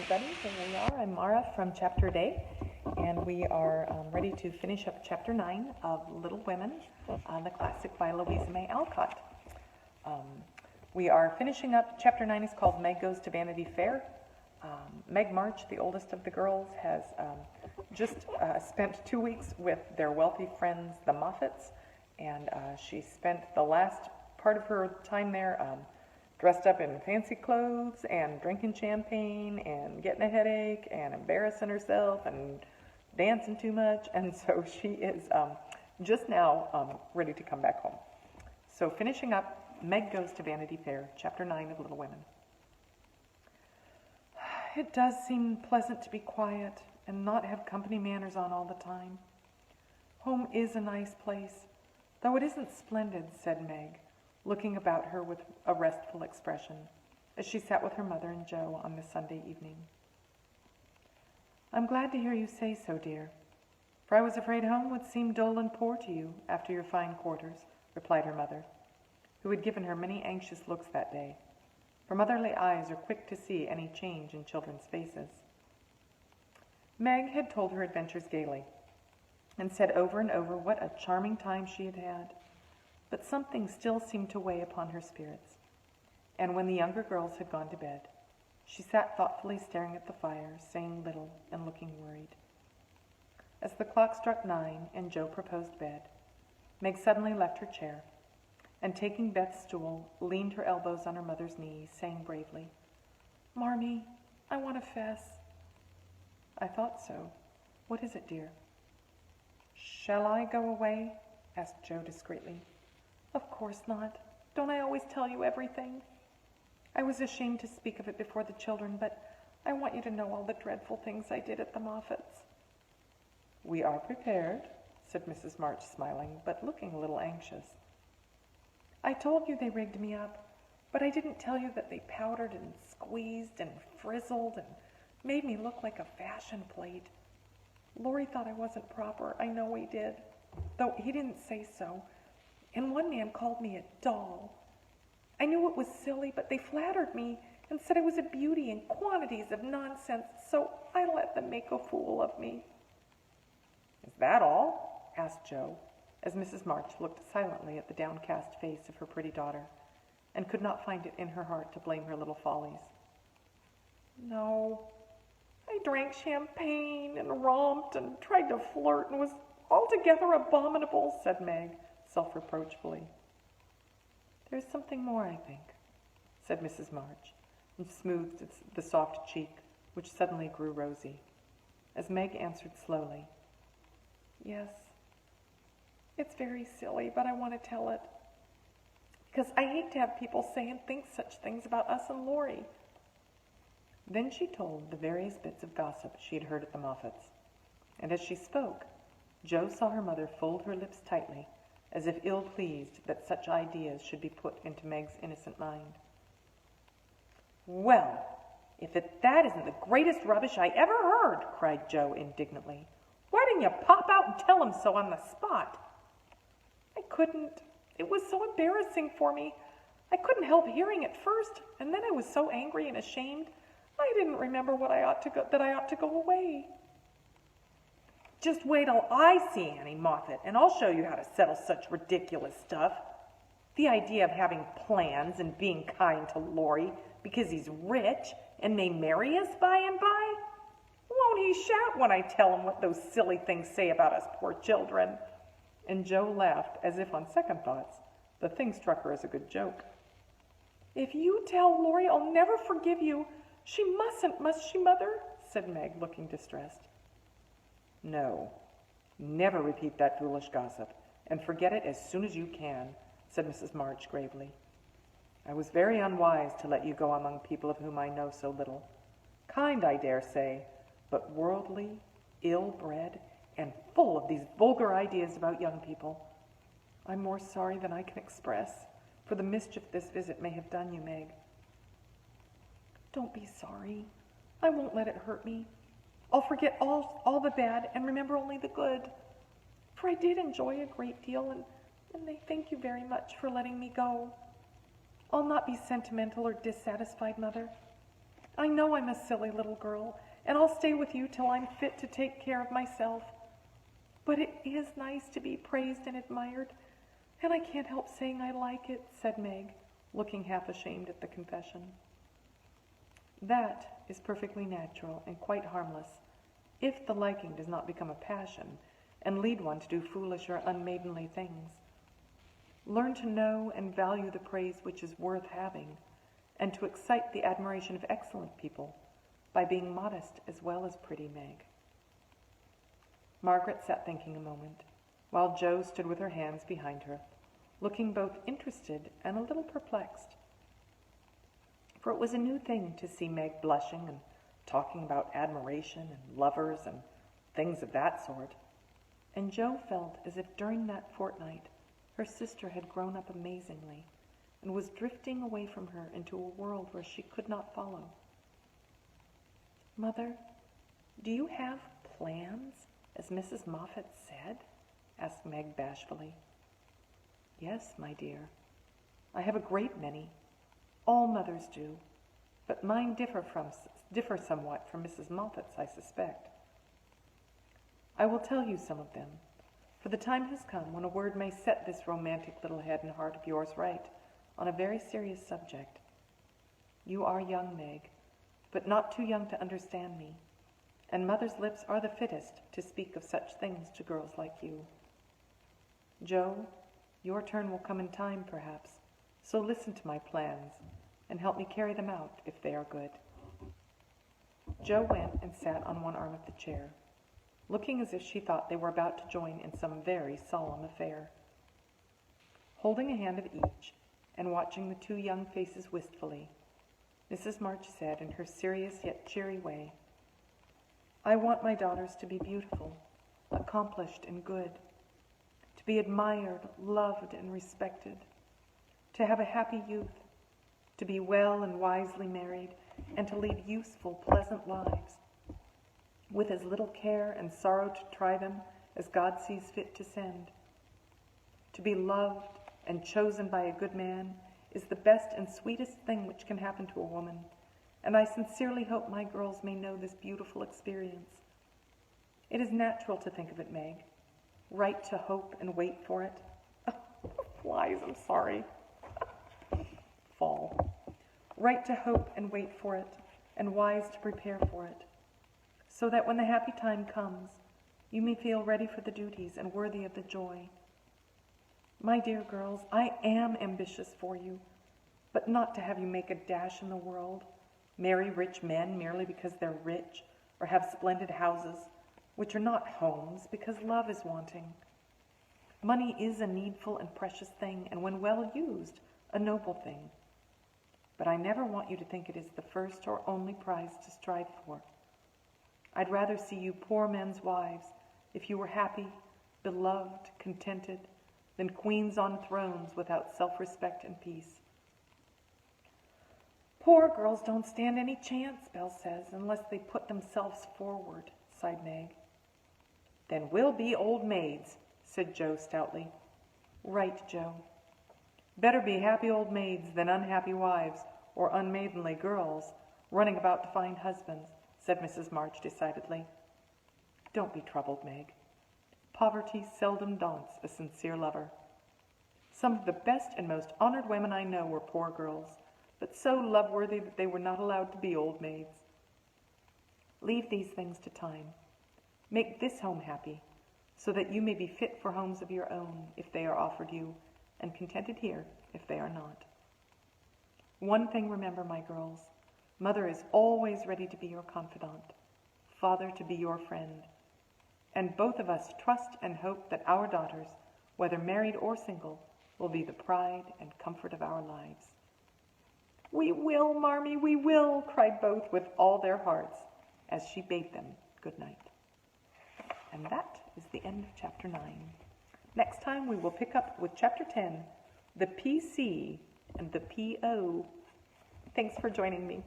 everybody. Here we are. I'm Mara from Chapter Day, and we are ready to finish up Chapter 9 of Little Women, the classic by Louisa May Alcott. We are finishing up. Chapter 9 is called Meg Goes to Vanity Fair. Meg March, the oldest of the girls, has just spent 2 weeks with their wealthy friends, the Moffats, and she spent the last part of her time there dressed up in fancy clothes and drinking champagne and getting a headache and embarrassing herself and dancing too much. And so she is just now ready to come back home. So finishing up, Meg Goes to Vanity Fair, Chapter 9 of Little Women. It does seem pleasant to be quiet and not have company manners on all the time. Home is a nice place, though it isn't splendid, said Meg, looking about her with a restful expression as she sat with her mother and Joe on this Sunday evening. I'm glad to hear you say so, dear, for I was afraid home would seem dull and poor to you after your fine quarters, replied her mother, who had given her many anxious looks that day, for motherly eyes are quick to see any change in children's faces. Meg had told her adventures gaily, and said over and over what a charming time she had had, but something still seemed to weigh upon her spirits, and when the younger girls had gone to bed, she sat thoughtfully staring at the fire, saying little and looking worried. As the clock struck 9 and Joe proposed bed, Meg suddenly left her chair, and taking Beth's stool, leaned her elbows on her mother's knees, saying bravely, Marmee, I want to fess. I thought so. What is it, dear? Shall I go away? Asked Joe discreetly. Of course not. Don't I always tell you everything? I was ashamed to speak of it before the children, but I want you to know all the dreadful things I did at the Moffats. We are prepared, said Mrs. March, smiling, but looking a little anxious. I told you they rigged me up, but I didn't tell you that they powdered and squeezed and frizzled and made me look like a fashion plate. Laurie thought I wasn't proper. I know he did, though he didn't say so. And one man called me a doll. I knew it was silly, but they flattered me and said I was a beauty and quantities of nonsense, so I let them make a fool of me. Is that all? Asked Joe, as Mrs. March looked silently at the downcast face of her pretty daughter, and could not find it in her heart to blame her little follies. No, I drank champagne and romped and tried to flirt and was altogether abominable, said Meg, self-reproachfully. There's something more, I think, said Mrs. March, and smoothed the soft cheek, which suddenly grew rosy, as Meg answered slowly, Yes, it's very silly, but I want to tell it, because I hate to have people say and think such things about us and Laurie. Then she told the various bits of gossip she had heard at the Moffats, and as she spoke, Joe saw her mother fold her lips tightly, as if ill-pleased that such ideas should be put into Meg's innocent mind. Well, if that isn't the greatest rubbish I ever heard, cried Joe indignantly. Why didn't you pop out and tell him so on the spot? I couldn't. It was so embarrassing for me. I couldn't help hearing it first, and then I was so angry and ashamed, I didn't remember that I ought to go away. Just wait till I see Annie Moffat, and I'll show you how to settle such ridiculous stuff. The idea of having plans and being kind to Laurie because he's rich and may marry us by and by. Won't he shout when I tell him what those silly things say about us poor children? And Joe laughed as if on second thoughts the thing struck her as a good joke. If you tell Laurie, I'll never forgive you. She mustn't, must she, Mother? Said Meg, looking distressed. No, never repeat that foolish gossip, and forget it as soon as you can, said Mrs. March gravely. I was very unwise to let you go among people of whom I know so little. Kind, I dare say, but worldly, ill-bred, and full of these vulgar ideas about young people. I'm more sorry than I can express for the mischief this visit may have done you, Meg. Don't be sorry. I won't let it hurt me. I'll forget all the bad and remember only the good. For I did enjoy a great deal, and I thank you very much for letting me go. I'll not be sentimental or dissatisfied, Mother. I know I'm a silly little girl, and I'll stay with you till I'm fit to take care of myself. But it is nice to be praised and admired, and I can't help saying I like it, said Meg, looking half ashamed at the confession. That is perfectly natural and quite harmless, if the liking does not become a passion and lead one to do foolish or unmaidenly things. Learn to know and value the praise which is worth having, and to excite the admiration of excellent people by being modest as well as pretty, Meg. Margaret sat thinking a moment, while Jo stood with her hands behind her, looking both interested and a little perplexed. For it was a new thing to see Meg blushing and talking about admiration and lovers and things of that sort, and Jo felt as if during that fortnight her sister had grown up amazingly and was drifting away from her into a world where she could not follow. Mother, do you have plans, as Mrs. Moffat said? Asked Meg bashfully. Yes, my dear. I have a great many. All mothers do, but mine differ somewhat from Mrs. Moffat's, I suspect. I will tell you some of them, for the time has come when a word may set this romantic little head and heart of yours right on a very serious subject. You are young, Meg, but not too young to understand me, and mother's lips are the fittest to speak of such things to girls like you. Jo, your turn will come in time, perhaps, so listen to my plans and help me carry them out if they are good. Jo went and sat on one arm of the chair, looking as if she thought they were about to join in some very solemn affair. Holding a hand of each and watching the two young faces wistfully, Mrs. March said in her serious yet cheery way, I want my daughters to be beautiful, accomplished, and good, to be admired, loved, and respected, to have a happy youth, to be well and wisely married, and to lead useful, pleasant lives, with as little care and sorrow to try them as God sees fit to send. To be loved and chosen by a good man is the best and sweetest thing which can happen to a woman, and I sincerely hope my girls may know this beautiful experience. It is natural to think of it, Meg. Right to hope and wait for it. Flies, I'm sorry. Fall. Right to hope and wait for it, and wise to prepare for it, so that when the happy time comes, you may feel ready for the duties and worthy of the joy. My dear girls, I am ambitious for you, but not to have you make a dash in the world, marry rich men merely because they're rich, or have splendid houses, which are not homes, because love is wanting. Money is a needful and precious thing, and when well used, a noble thing. But I never want you to think it is the first or only prize to strive for. I'd rather see you poor men's wives, if you were happy, beloved, contented, than queens on thrones without self-respect and peace. Poor girls don't stand any chance, Belle says, unless they put themselves forward, sighed Meg. Then we'll be old maids, said Jo stoutly. Right, Jo. Better be happy old maids than unhappy wives or unmaidenly girls running about to find husbands, said Mrs. March decidedly. Don't be troubled, Meg. Poverty seldom daunts a sincere lover. Some of the best and most honored women I know were poor girls, but so love-worthy that they were not allowed to be old maids. Leave these things to time. Make this home happy, so that you may be fit for homes of your own if they are offered you, and contented here if they are not. One thing remember, my girls, Mother is always ready to be your confidant, Father to be your friend, and both of us trust and hope that our daughters, whether married or single, will be the pride and comfort of our lives. We will, Marmee, we will, cried both with all their hearts, as she bade them good night. And that is the end of chapter 9. Next time we will pick up with chapter 10, the PC and the PO. Thanks for joining me.